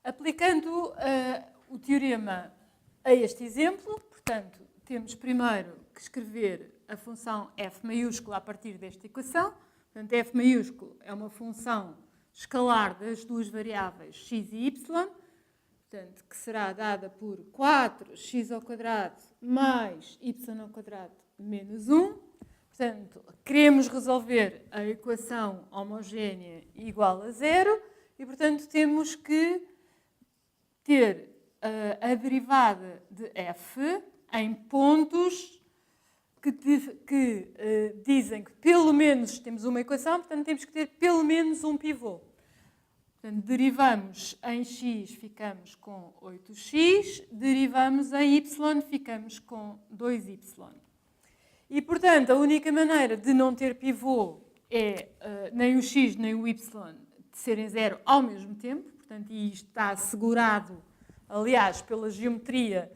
Aplicando o teorema a este exemplo, portanto, temos primeiro que escrever a função f maiúscula a partir desta equação. Portanto, f maiúsculo é uma função escalar das duas variáveis x e y, portanto, que será dada por 4x² mais y² menos 1. Portanto, queremos resolver a equação homogénea igual a 0 e, portanto, temos que ter a derivada de f em pontos que dizem que pelo menos temos uma equação, portanto temos que ter pelo menos um pivô. Portanto, derivamos em x, ficamos com 8x, derivamos em y, ficamos com 2y. E, portanto, a única maneira de não ter pivô é nem o x nem o y de serem zero ao mesmo tempo. Portanto, e isto está assegurado, aliás, pela geometria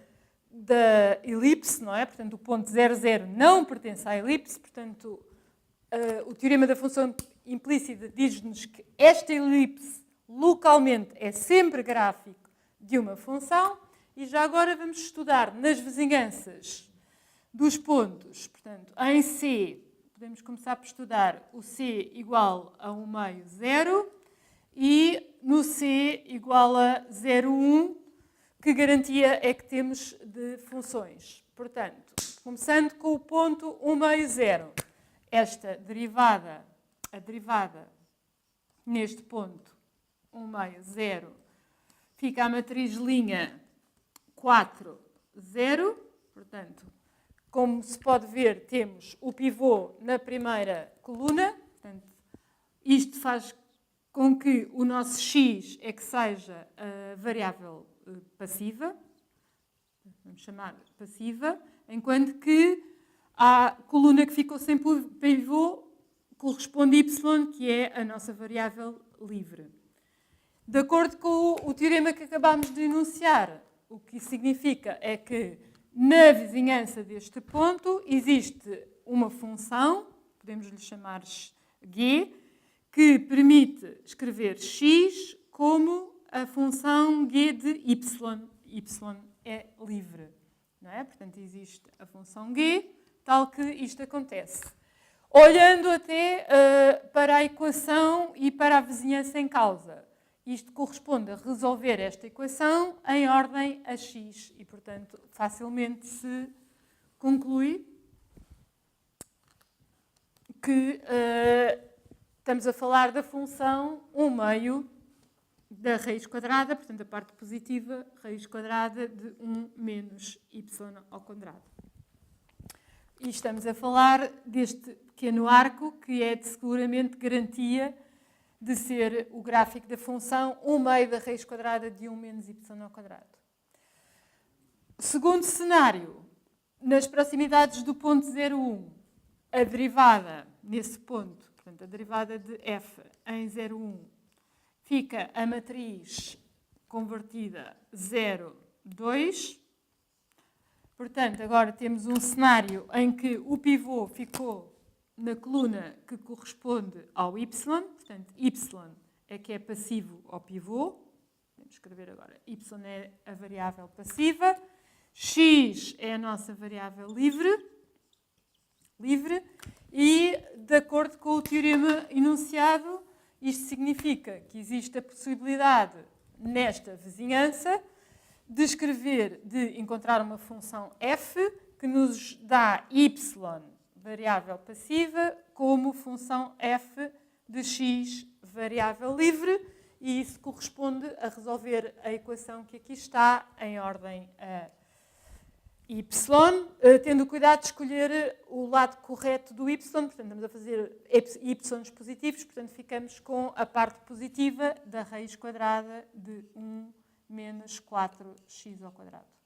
da elipse, não é? Portanto, o ponto 0, 0 não pertence à elipse. Portanto, o teorema da função implícita diz-nos que esta elipse localmente é sempre gráfico de uma função. E já agora vamos estudar nas vizinhanças dos pontos. Portanto, em C, podemos começar por estudar o C igual a 1 meio 0 e no C igual a 0,1, que garantia é que temos de funções. Portanto, começando com o ponto 1 meio 0, esta derivada, a derivada neste ponto 1 meio 0, fica a matriz linha 4, 0. Portanto, como se pode ver, temos o pivô na primeira coluna. Portanto, isto faz com que o nosso x é que seja a variável passiva, vamos chamar passiva, enquanto que a coluna que ficou sem pivô corresponde a y, que é a nossa variável livre. De acordo com o teorema que acabámos de enunciar, o que isso significa é que na vizinhança deste ponto existe uma função, podemos lhe chamar g, que permite escrever x como a função g de y. Y é livre, não é? Portanto, existe a função g, tal que isto acontece. Olhando até para a equação e para a vizinhança em causa, isto corresponde a resolver esta equação em ordem a x e, portanto, facilmente se conclui que estamos a falar da função 1 meio da raiz quadrada, portanto, a parte positiva, raiz quadrada de 1 menos y ao quadrado. E estamos a falar deste pequeno arco, que é de seguramente garantia de ser o gráfico da função 1 meio da raiz quadrada de 1 menos y ao quadrado. Segundo cenário, nas proximidades do ponto 0,1, a derivada nesse ponto, portanto, a derivada de f em 0,1, fica a matriz convertida 0, 2. Portanto, agora temos um cenário em que o pivô ficou na coluna que corresponde ao y. Portanto, y é que é passivo ao pivô. Vamos escrever agora. Y é a variável passiva. X é a nossa variável livre. E, de acordo com o teorema enunciado, isto significa que existe a possibilidade, nesta vizinhança, de encontrar uma função f que nos dá y, variável passiva, como função f de x, variável livre, e isso corresponde a resolver a equação que aqui está em ordem a y, tendo cuidado de escolher o lado correto do y, portanto, estamos a fazer y positivos, portanto, ficamos com a parte positiva da raiz quadrada de 1 menos 4x ao quadrado.